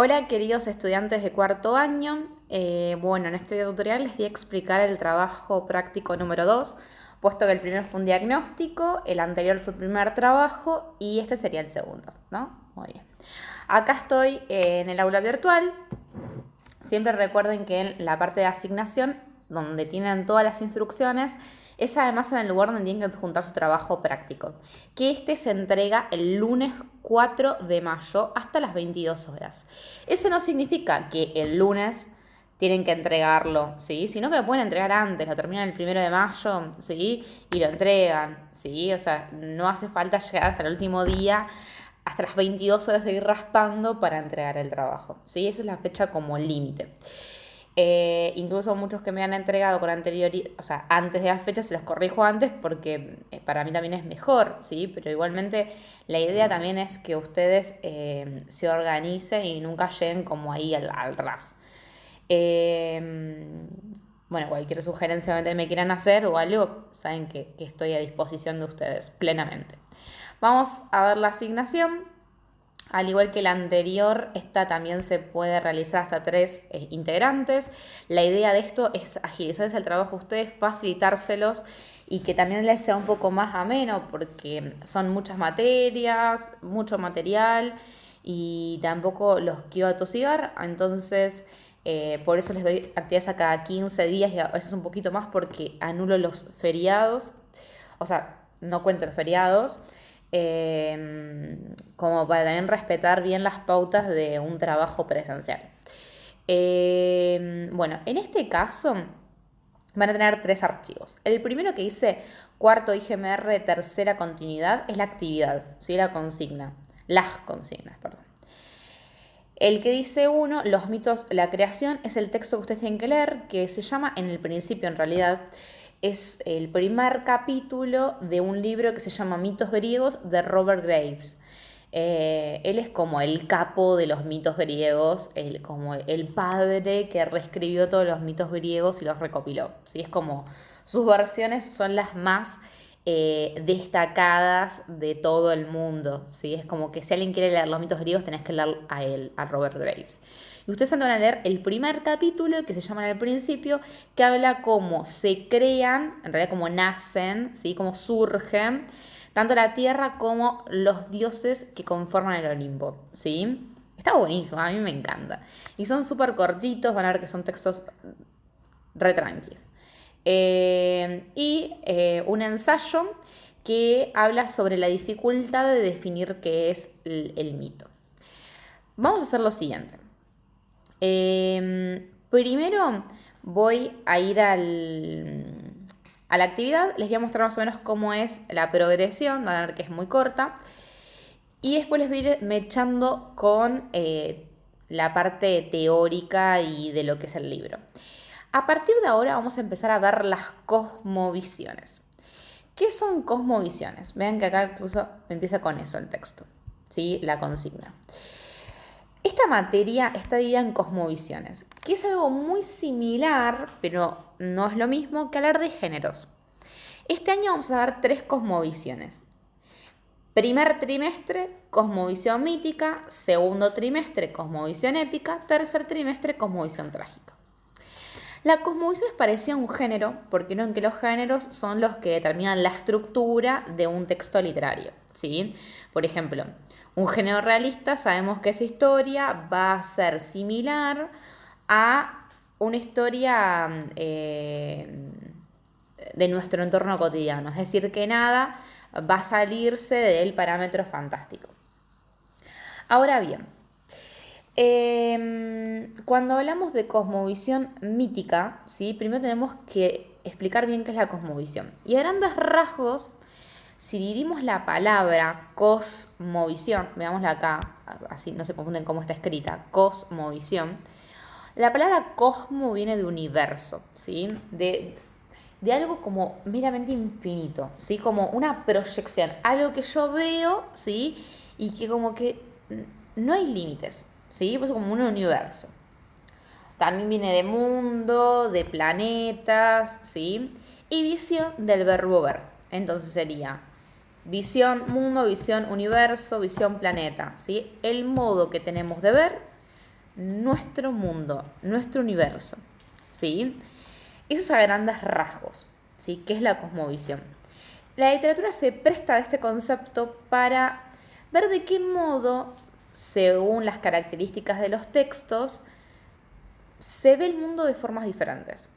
Hola queridos estudiantes de cuarto año, bueno, en este video tutorial les voy a explicar el trabajo práctico número 2, puesto que el primero fue un diagnóstico, el anterior fue el primer trabajo y este sería el segundo, ¿no? Muy bien. Acá estoy en el aula virtual. Siempre recuerden que en la parte de asignación, donde tienen todas las instrucciones, es además en el lugar donde tienen que adjuntar su trabajo práctico, que este se entrega el lunes 4 de mayo hasta las 22 horas. Eso no significa que el lunes tienen que entregarlo, ¿sí? Sino que lo pueden entregar antes, lo terminan el 1 de mayo, ¿sí? Y lo entregan, ¿sí? O sea, no hace falta llegar hasta el último día, hasta las 22 horas seguir raspando para entregar el trabajo, ¿sí? Esa es la fecha como límite. Incluso muchos que me han entregado con anterioridad, o sea, antes de las fechas se los corrijo antes porque para mí también es mejor, ¿sí? Pero igualmente la idea también es que ustedes se organicen y nunca lleguen como ahí al ras. Bueno, cualquier sugerencia que me quieran hacer o algo, saben que estoy a disposición de ustedes plenamente. Vamos a ver la asignación. Al igual que la anterior, esta también se puede realizar hasta 3 integrantes. La idea de esto es agilizarles el trabajo a ustedes, facilitárselos y que también les sea un poco más ameno porque son muchas materias, mucho material y tampoco los quiero atosigar. Entonces, por eso les doy actividades a cada 15 días y a veces un poquito más porque anulo los feriados. O sea, no cuento los feriados. Como para también respetar bien las pautas de un trabajo presencial. Bueno, en este caso van a tener 3 archivos. El primero que dice cuarto IGMR, tercera continuidad, es la actividad, ¿sí? La consigna, las consignas, perdón. El que dice 1, los mitos, la creación, es el texto que ustedes tienen que leer, que se llama En el principio, en realidad. Es el primer capítulo de un libro que se llama Mitos griegos de Robert Graves. Él es como el capo de los mitos griegos, como el padre que reescribió todos los mitos griegos y los recopiló. ¿Sí? Es como sus versiones son las más destacadas de todo el mundo, ¿sí? Es como que si alguien quiere leer los mitos griegos tenés que leer a él, a Robert Graves. Y ustedes van a leer el primer capítulo que se llama En el principio, que habla cómo se crean, en realidad cómo nacen, ¿sí? Cómo surgen tanto la tierra como los dioses que conforman el Olimpo, ¿sí? Está buenísimo, a mí me encanta. Y son súper cortitos, van a ver que son textos re tranquis. Un ensayo que habla sobre la dificultad de definir qué es el mito. Vamos a hacer lo siguiente. Primero voy a ir a la actividad, les voy a mostrar más o menos cómo es la progresión, van a ver que es muy corta, y después les voy a ir mechando con la parte teórica y de lo que es el libro. A partir de ahora vamos a empezar a dar las cosmovisiones. ¿Qué son cosmovisiones? Vean que acá incluso empieza con eso el texto, ¿sí? La consigna. Esta materia está dividida en cosmovisiones, que es algo muy similar, pero no es lo mismo que hablar de géneros. Este año vamos a dar 3 cosmovisiones. Primer trimestre, cosmovisión mítica. Segundo trimestre, cosmovisión épica. Tercer trimestre, cosmovisión trágica. La cosmovisión es parecida a un género, porque no en que los géneros son los que determinan la estructura de un texto literario, ¿sí? Por ejemplo, un género realista, sabemos que esa historia va a ser similar a una historia de nuestro entorno cotidiano, es decir, que nada va a salirse del parámetro fantástico. Ahora bien, cuando hablamos de cosmovisión mítica, ¿sí? Primero tenemos que explicar bien qué es la cosmovisión. Y a grandes rasgos, si dividimos la palabra cosmovisión, veámosla acá, así no se confunden cómo está escrita, cosmovisión, la palabra cosmo viene de universo, ¿sí? De algo como meramente infinito, ¿sí? Como una proyección, algo que yo veo, ¿sí? Y que como que no hay límites, ¿sí? Pues como un universo. También viene de mundo, de planetas, ¿sí? Y visión del verbo ver. Entonces sería visión mundo, visión universo, visión planeta, ¿sí? El modo que tenemos de ver nuestro mundo, nuestro universo, ¿sí? Eso es a grandes rasgos, ¿sí? ¿Qué es la cosmovisión? La literatura se presta a este concepto para ver de qué modo, según las características de los textos, se ve el mundo de formas diferentes.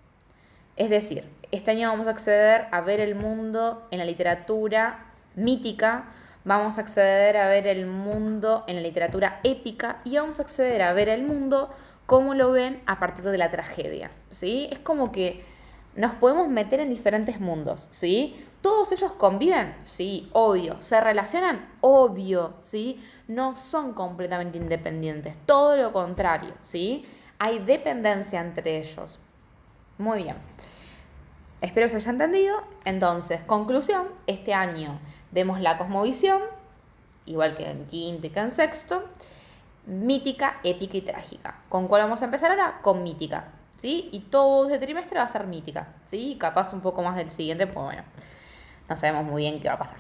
Es decir, este año vamos a acceder a ver el mundo en la literatura mítica, vamos a acceder a ver el mundo en la literatura épica y vamos a acceder a ver el mundo como lo ven a partir de la tragedia, ¿sí? Es como que nos podemos meter en diferentes mundos, ¿sí? ¿Todos ellos conviven? Sí, obvio. ¿Se relacionan? Obvio, ¿sí? No son completamente independientes, todo lo contrario, ¿sí? Hay dependencia entre ellos. Muy bien. Espero que se haya entendido. Entonces, conclusión, este año vemos la cosmovisión, igual que en quinto y que en sexto, mítica, épica y trágica. ¿Con cuál vamos a empezar ahora? Con mítica, ¿sí? Y todo este trimestre va a ser mítica, ¿sí? Capaz un poco más del siguiente, pues bueno, no sabemos muy bien qué va a pasar.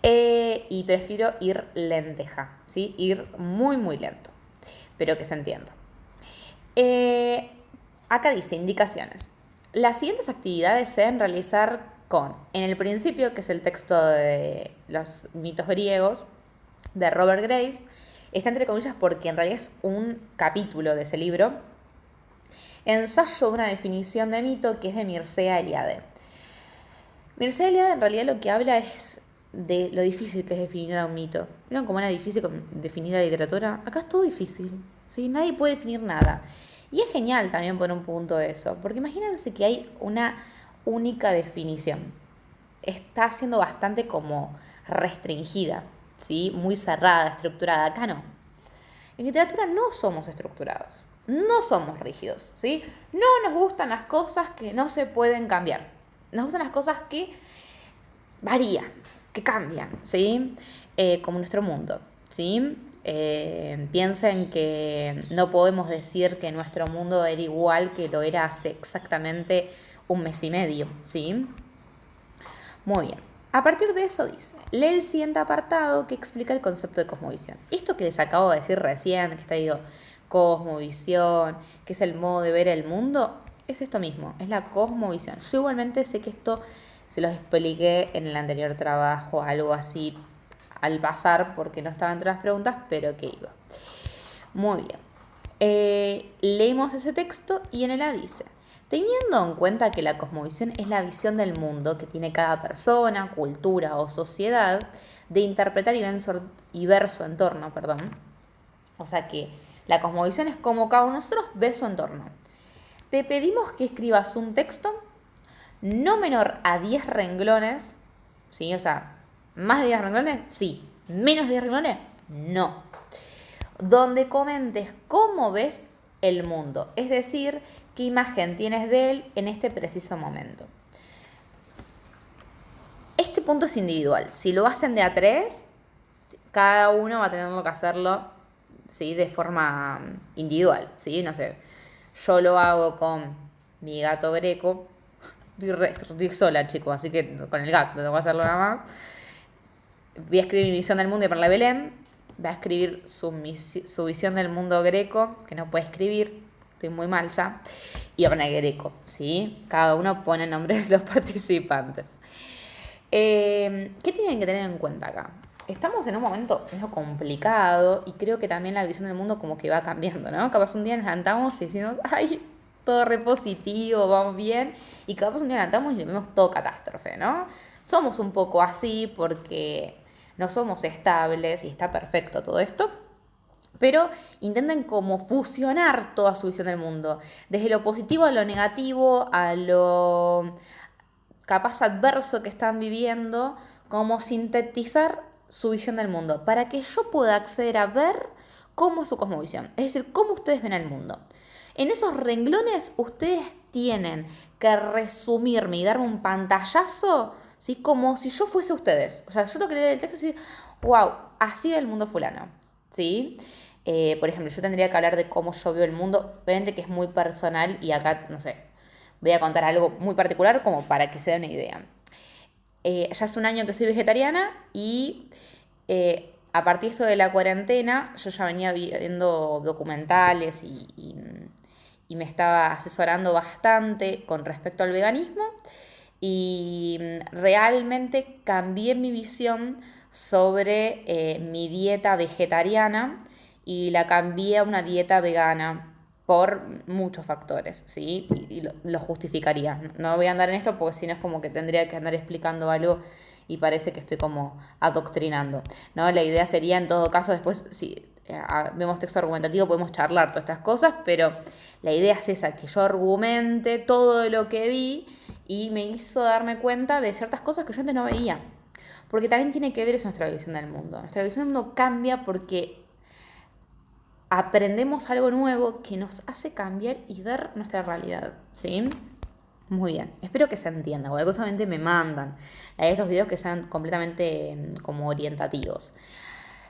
Y prefiero ir lenteja, ¿sí? Ir muy, muy lento, pero que se entienda. Acá dice indicaciones. Las siguientes actividades se deben realizar con, en el principio, que es el texto de los mitos griegos, de Robert Graves, está entre comillas porque en realidad es un capítulo de ese libro, ensayo de una definición de mito que es de Mircea Eliade. Mircea Eliade en realidad lo que habla es de lo difícil que es definir a un mito. ¿Vieron cómo era difícil definir la literatura? Acá es todo difícil, ¿sí? Nadie puede definir nada. Y es genial también poner un punto de eso, porque imagínense que hay una única definición. Está siendo bastante como restringida, ¿sí? Muy cerrada, estructurada. Acá no. En literatura no somos estructurados, no somos rígidos, ¿sí? No nos gustan las cosas que no se pueden cambiar. Nos gustan las cosas que varían, que cambian, ¿sí? Como nuestro mundo, ¿sí? Piensen que no podemos decir que nuestro mundo era igual que lo era hace exactamente un mes y medio, ¿sí? Muy bien. A partir de eso dice, lee el siguiente apartado que explica el concepto de cosmovisión. Esto que les acabo de decir recién, que está digo, cosmovisión, que es el modo de ver el mundo, es esto mismo, es la cosmovisión. Yo igualmente sé que esto se los expliqué en el anterior trabajo, algo así al pasar, porque no estaba entre las preguntas, pero que iba. Muy bien. Leímos ese texto y en él dice, teniendo en cuenta que la cosmovisión es la visión del mundo que tiene cada persona, cultura o sociedad de interpretar y ver su entorno, perdón. O sea que la cosmovisión es como cada uno de nosotros ve su entorno. Te pedimos que escribas un texto no menor a 10 renglones, ¿sí? O sea, ¿más de 10 renglones? Sí. ¿Menos de 10 renglones? No. Donde comentes cómo ves el mundo, es decir, qué imagen tienes de él en este preciso momento. Este punto es individual. Si lo hacen de a 3, cada uno va teniendo que hacerlo, ¿sí? De forma individual, ¿sí? No sé, yo lo hago con mi gato Greco. Estoy sola, chicos, así que con el gato tengo que hacerlo nada más. Voy a escribir mi visión del mundo y para la Belén. Va a escribir su visión del mundo Greco, que no puede escribir, estoy muy mal ya, y va a poner Greco, ¿sí? Cada uno pone nombres de los participantes. ¿Qué tienen que tener en cuenta acá? Estamos en un momento medio complicado y creo que también la visión del mundo como que va cambiando, ¿no? Capaz un día nos levantamos y decimos, ay, todo re positivo, vamos bien, y capaz un día nos levantamos y vemos todo catástrofe, ¿no? Somos un poco así porque no somos estables y está perfecto todo esto, pero intenten como fusionar toda su visión del mundo, desde lo positivo a lo negativo, a lo capaz adverso que están viviendo, como sintetizar su visión del mundo, para que yo pueda acceder a ver cómo es su cosmovisión, es decir, cómo ustedes ven el mundo. En esos renglones ustedes tienen que resumirme y darme un pantallazo, ¿sí? Como si yo fuese ustedes. O sea, yo tengo que leer el texto y decir, wow, así ve el mundo fulano, ¿sí? Por ejemplo, yo tendría que hablar de cómo yo veo el mundo, obviamente que es muy personal y acá, no sé, voy a contar algo muy particular como para que se den una idea. Ya hace un año que soy vegetariana y a partir de esto de la cuarentena, yo ya venía viendo documentales y me estaba asesorando bastante con respecto al veganismo y realmente cambié mi visión sobre mi dieta vegetariana y la cambié a una dieta vegana por muchos factores, ¿sí? Y lo justificaría. No voy a andar en esto porque si no es como que tendría que andar explicando algo y parece que estoy como adoctrinando, ¿no? La idea sería, en todo caso, después, si vemos texto argumentativo, podemos charlar todas estas cosas, pero la idea es esa, que yo argumente todo lo que vi y me hizo darme cuenta de ciertas cosas que yo antes no veía. Porque también tiene que ver eso nuestra visión del mundo. Nuestra visión del mundo cambia porque aprendemos algo nuevo que nos hace cambiar y ver nuestra realidad, ¿sí? Muy bien, espero que se entienda. Cualquier cosa me mandan. Hay estos videos que sean completamente como orientativos.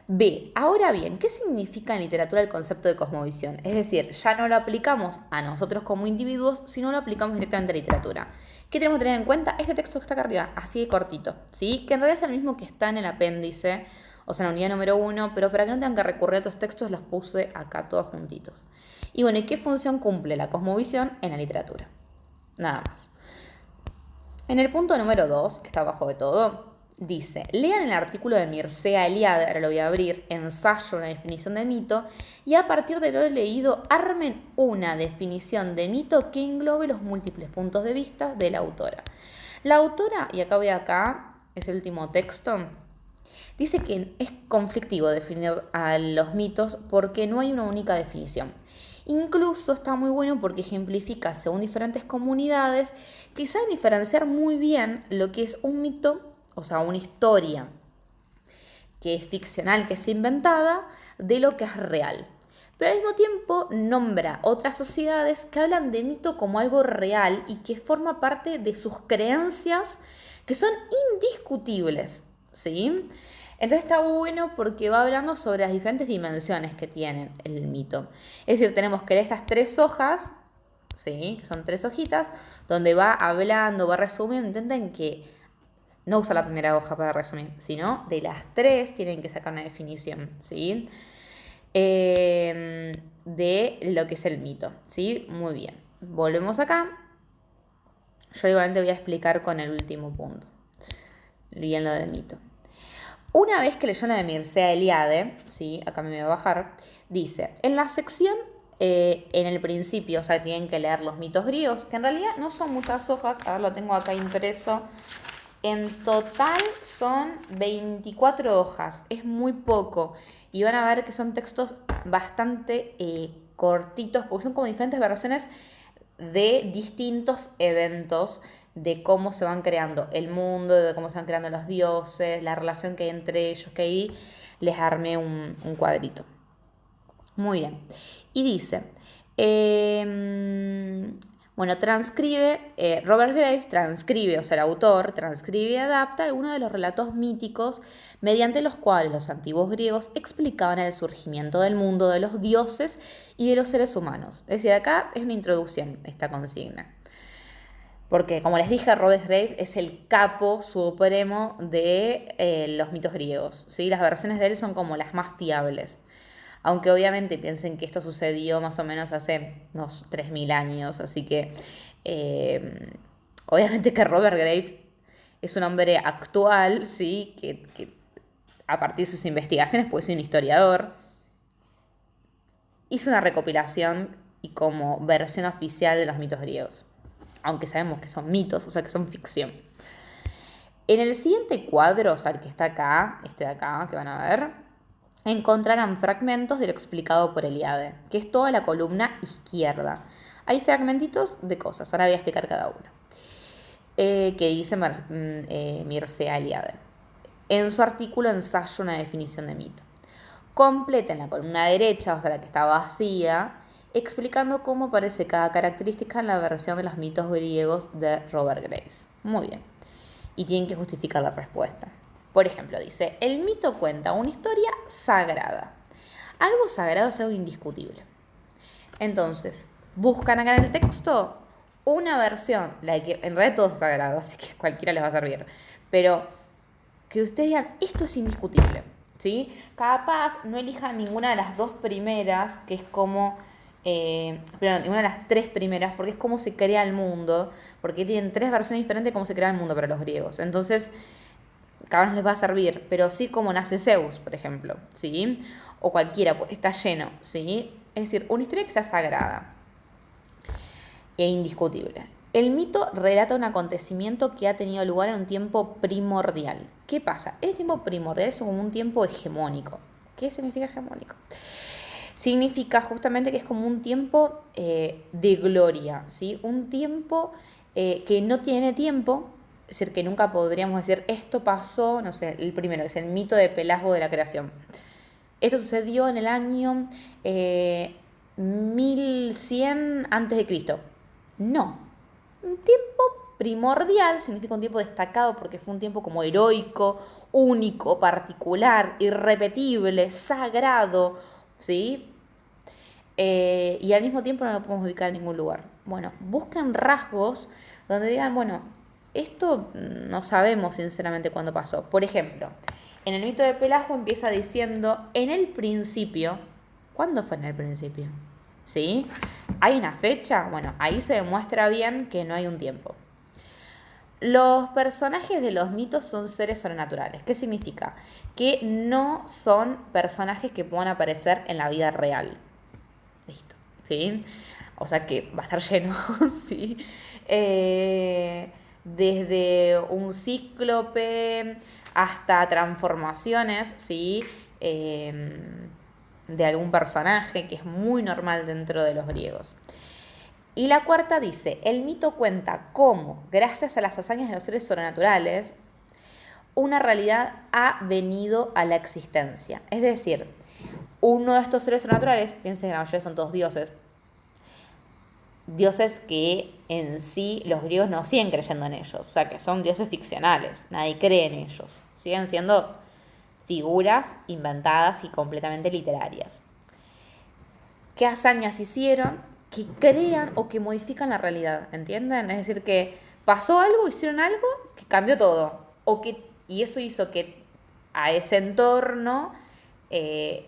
B. Ahora bien, ¿qué significa en literatura el concepto de cosmovisión? Es decir, ya no lo aplicamos a nosotros como individuos, sino lo aplicamos directamente a la literatura. ¿Qué tenemos que tener en cuenta? Este texto que está acá arriba, así de cortito, ¿sí? Que en realidad es el mismo que está en el apéndice, o sea, en la unidad número 1, pero para que no tengan que recurrir a otros textos, los puse acá todos juntitos. Y bueno, ¿y qué función cumple la cosmovisión en la literatura? Nada más. En el punto número 2, que está abajo de todo, dice, lean el artículo de Mircea Eliade, ahora lo voy a abrir, ensayo, una definición de mito, y a partir de lo leído, armen una definición de mito que englobe los múltiples puntos de vista de la autora. La autora, y acá voy acá, es el último texto, dice que es conflictivo definir a los mitos porque no hay una única definición. Incluso está muy bueno porque ejemplifica según diferentes comunidades que saben diferenciar muy bien lo que es un mito, o sea, una historia que es ficcional, que es inventada, de lo que es real. Pero al mismo tiempo nombra otras sociedades que hablan de mito como algo real y que forma parte de sus creencias que son indiscutibles, ¿sí? Entonces está bueno porque va hablando sobre las diferentes dimensiones que tiene el mito. Es decir, tenemos que leer estas 3 hojas, ¿sí? Que son 3 hojitas, donde va hablando, va resumiendo. Intenten que no usa la primera hoja para resumir, sino de las 3 tienen que sacar una definición, ¿sí? De lo que es el mito, ¿sí? Muy bien. Volvemos acá. Yo igualmente voy a explicar con el último punto. Bien lo del mito. Una vez que leyó la de Mircea Eliade, ¿sí? Acá me voy a bajar, dice, en la sección, en el principio, o sea, tienen que leer los mitos griegos, que en realidad no son muchas hojas, a ver, lo tengo acá impreso, en total son 24 hojas, es muy poco, y van a ver que son textos bastante cortitos, porque son como diferentes versiones de distintos eventos, de cómo se van creando el mundo, de cómo se van creando los dioses, la relación que hay entre ellos, que ahí les armé un cuadrito. Muy bien. Y dice, bueno, transcribe, Robert Graves transcribe, o sea, el autor transcribe y adapta algunos de los relatos míticos mediante los cuales los antiguos griegos explicaban el surgimiento del mundo, de los dioses y de los seres humanos. Es decir, acá es una introducción esta consigna. Porque, como les dije, Robert Graves es el capo supremo de los mitos griegos, ¿sí? Las versiones de él son como las más fiables. Aunque obviamente piensen que esto sucedió más o menos hace unos 3000 años, así que obviamente que Robert Graves es un hombre actual, ¿sí? Que a partir de sus investigaciones, puede ser un historiador, hizo una recopilación y como versión oficial de los mitos griegos. Aunque sabemos que son mitos, o sea que son ficción. En el siguiente cuadro, o sea, el que está acá, este de acá, que van a ver, encontrarán fragmentos de lo explicado por Eliade, que es toda la columna izquierda. Hay fragmentitos de cosas, ahora voy a explicar cada uno. Que dice Mircea Eliade. En su artículo ensayo una definición de mito. Completa en la columna derecha, o sea, la que está vacía, explicando cómo aparece cada característica en la versión de los mitos griegos de Robert Graves. Muy bien. Y tienen que justificar la respuesta. Por ejemplo, dice, el mito cuenta una historia sagrada. Algo sagrado es algo indiscutible. Entonces, buscan acá en el texto una versión, la que en realidad todo es sagrado, así que cualquiera les va a servir. Pero que ustedes digan, esto es indiscutible. ¿sí? Capaz no elija ninguna de las dos primeras, que es como, perdón, ninguna de las tres primeras, porque es cómo se crea el mundo, porque tienen tres versiones diferentes de cómo se crea el mundo para los griegos. Entonces, cada uno les va a servir, pero sí como nace Zeus, por ejemplo, ¿sí? O cualquiera, pues, está lleno, ¿sí? Es decir, una historia que sea sagrada e indiscutible. El mito relata un acontecimiento que ha tenido lugar en un tiempo primordial. ¿Qué pasa? El tiempo primordial es como un tiempo hegemónico. ¿Qué significa hegemónico? Significa justamente que es como un tiempo de gloria, ¿sí? Un tiempo que no tiene tiempo, es decir, que nunca podríamos decir, esto pasó, no sé, el primero, que es el mito de Pelasgo de la creación. Esto sucedió en el año 1100 antes de Cristo. No, un tiempo primordial significa un tiempo destacado porque fue un tiempo como heroico, único, particular, irrepetible, sagrado, ¿sí? Y al mismo tiempo no lo podemos ubicar en ningún lugar. Bueno, busquen rasgos donde digan, bueno, esto no sabemos sinceramente cuándo pasó. Por ejemplo, en el mito de Pelasgo empieza diciendo, en el principio, ¿cuándo fue en el principio? ¿Sí? ¿Hay una fecha? Bueno, ahí se demuestra bien que no hay un tiempo. Los personajes de los mitos son seres sobrenaturales. ¿Qué significa? Que no son personajes que puedan aparecer en la vida real. Listo, ¿sí? O sea que va a estar lleno, ¿sí? Desde un cíclope hasta transformaciones, ¿sí? De algún personaje, que es muy normal dentro de los griegos. Y la cuarta dice, el mito cuenta cómo, gracias a las hazañas de los seres sobrenaturales, una realidad ha venido a la existencia. Es decir, uno de estos seres sobrenaturales, piensen que la mayoría son todos dioses, dioses que en sí los griegos no siguen creyendo en ellos, o sea que son dioses ficcionales, nadie cree en ellos, siguen siendo figuras inventadas y completamente literarias. ¿Qué hazañas hicieron? Que crean o que modifican la realidad, ¿entienden? Es decir, que pasó algo, hicieron algo que cambió todo, y eso hizo que a ese entorno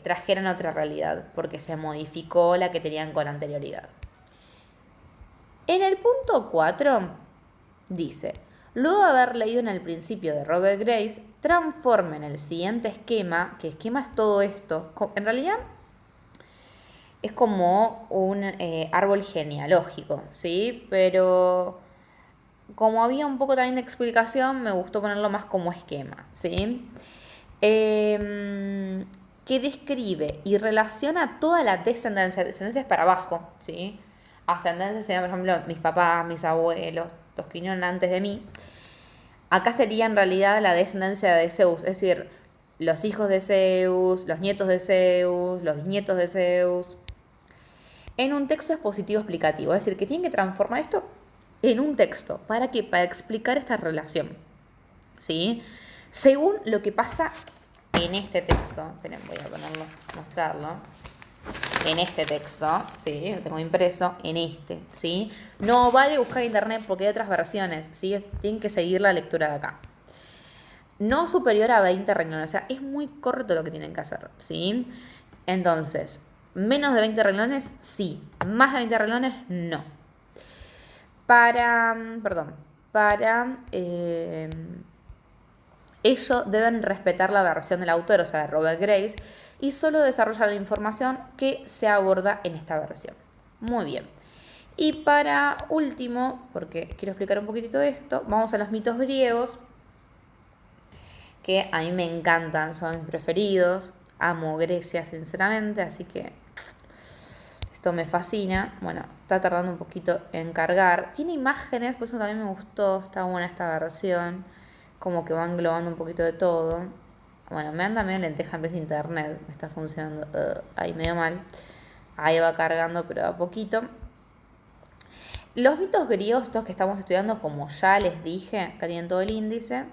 trajeran otra realidad, porque se modificó la que tenían con anterioridad. En el punto 4 dice, luego de haber leído en el principio de Robert Grace, transformen el siguiente esquema, que esquema es todo esto, en realidad es como un árbol genealógico, ¿sí? Pero como había un poco también de explicación, me gustó ponerlo más como esquema, ¿sí? Que describe y relaciona toda la descendencia es para abajo, ¿sí? Ascendencia serían, por ejemplo, mis papás, mis abuelos, los que vinieron antes de mí. Acá sería en realidad la descendencia de Zeus, es decir, los hijos de Zeus, los nietos de Zeus, los bisnietos de Zeus, en un texto expositivo explicativo. Es decir, que tienen que transformar esto en un texto. ¿Para qué? Para explicar esta relación, ¿sí? Según lo que pasa en este texto. Esperen, voy a ponerlo, mostrarlo. En este texto, ¿sí? Lo tengo impreso en este, ¿sí? No vale buscar en internet porque hay otras versiones, ¿sí? Tienen que seguir la lectura de acá. No superior a 20 renglones, o sea, es muy corto lo que tienen que hacer, ¿sí? Entonces, menos de 20 renglones, sí. Más de 20 renglones, no. Para ello deben respetar la versión del autor, o sea, de Robert Grace, y solo desarrollar la información que se aborda en esta versión. Muy bien. Y para último, porque quiero explicar un poquitito de esto, vamos a los mitos griegos, que a mí me encantan, son mis preferidos. Amo Grecia, sinceramente, así que esto me fascina. Bueno, está tardando un poquito en cargar. Tiene imágenes, por eso también me gustó, está buena esta versión. Como que va englobando un poquito de todo. Bueno, me anda medio lenteja en vez de internet, me está funcionando ahí medio mal. Ahí va cargando, pero a poquito. Los mitos griegos, estos que estamos estudiando, como ya les dije, acá tienen todo el índice,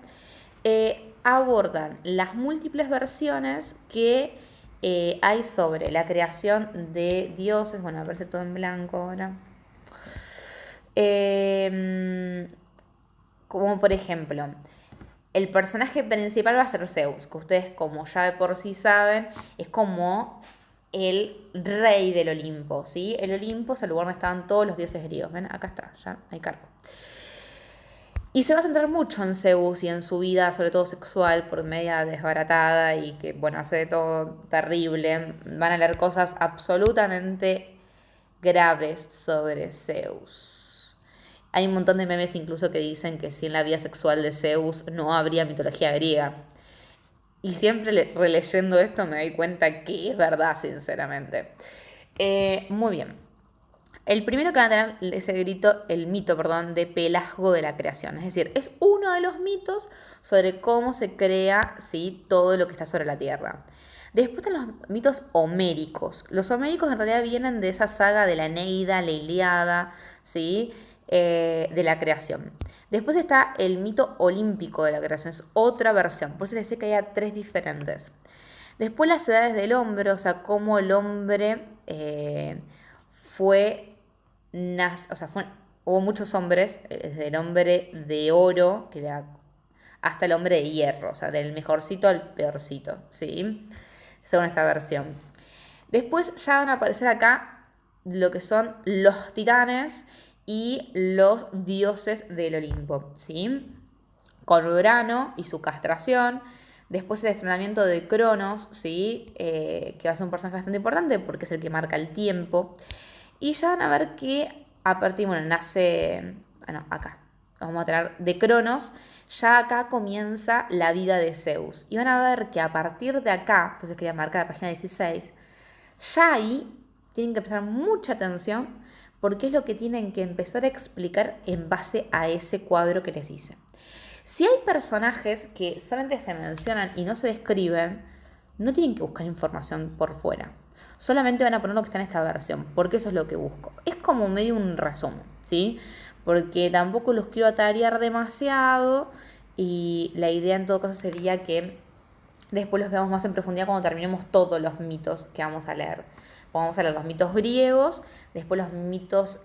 abordan las múltiples versiones que hay sobre la creación de dioses. Bueno, aparece todo en blanco ahora. Como por ejemplo, el personaje principal va a ser Zeus, que ustedes como ya de por sí saben, es como el rey del Olimpo, ¿sí? El Olimpo es el lugar donde estaban todos los dioses griegos. ¿Ven? Acá está, ya hay cargo. Y se va a centrar mucho en Zeus y en su vida, sobre todo sexual, por media desbaratada y que, bueno, hace de todo terrible. Van a leer cosas absolutamente graves sobre Zeus. Hay un montón de memes incluso que dicen que sin la vida sexual de Zeus no habría mitología griega. Y siempre releyendo esto me doy cuenta que es verdad, sinceramente. Muy bien. El primero que van a tener es el mito, de Pelasgo de la creación. Es decir, es uno de los mitos sobre cómo se crea, ¿sí?, todo lo que está sobre la Tierra. Después están los mitos homéricos. Los homéricos en realidad vienen de esa saga de la Eneida, la Ilíada, ¿sí?, de la creación. Después está el mito olímpico de la creación, es otra versión. Por eso les decía que hay tres diferentes. Después las edades del hombre, o sea, cómo el hombre fue, hubo muchos hombres, desde el hombre de oro, que era, hasta el hombre de hierro, o sea, del mejorcito al peorcito, ¿sí? Según esta versión. Después ya van a aparecer acá lo que son los titanes y los dioses del Olimpo, ¿sí? Con Urano y su castración. Después el destronamiento de Cronos, ¿sí? Que va a ser un personaje bastante importante porque es el que marca el tiempo. Y ya van a ver que a partir, nace, acá, vamos a tener de Cronos, ya acá comienza la vida de Zeus. Y van a ver que a partir de acá, pues quería marcar la página 16, ya ahí tienen que prestar mucha atención porque es lo que tienen que empezar a explicar en base a ese cuadro que les hice. Si hay personajes que solamente se mencionan y no se describen, no tienen que buscar información por fuera. Solamente van a poner lo que está en esta versión, porque eso es lo que busco. Es como medio un resumen, ¿sí? Porque tampoco los quiero atarear demasiado y la idea en todo caso sería que después los veamos más en profundidad cuando terminemos todos los mitos que vamos a leer. Vamos a leer los mitos griegos, después los mitos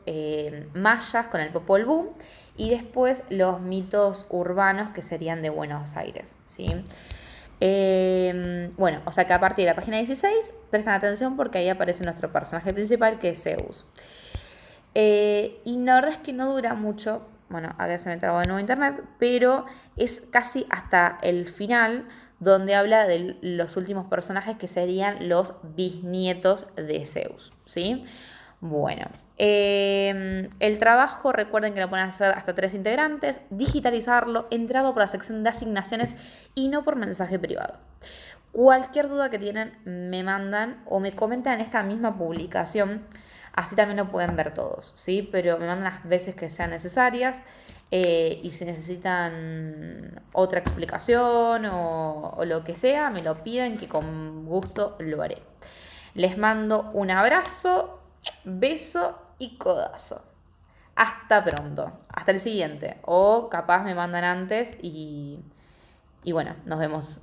mayas con el Popol Vuh y después los mitos urbanos que serían de Buenos Aires, ¿sí? Bueno, o sea que a partir de la página 16 prestan atención porque ahí aparece nuestro personaje principal que es Zeus. Y la verdad es que no dura mucho, bueno, acá se me trabó de nuevo internet, pero es casi hasta el final donde habla de los últimos personajes que serían los bisnietos de Zeus, ¿sí? Bueno, el trabajo, recuerden que lo pueden hacer hasta 3 integrantes, digitalizarlo, entrarlo por la sección de asignaciones y no por mensaje privado. Cualquier duda que tienen me mandan o me comentan en esta misma publicación, así también lo pueden ver todos, ¿sí? Pero me mandan las veces que sean necesarias y si necesitan otra explicación o lo que sea, me lo piden que con gusto lo haré. Les mando un abrazo, beso y codazo. Hasta pronto, hasta el siguiente. O capaz me mandan antes y bueno, nos vemos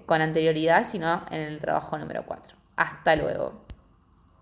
con anterioridad, si no en el trabajo número 4. Hasta luego.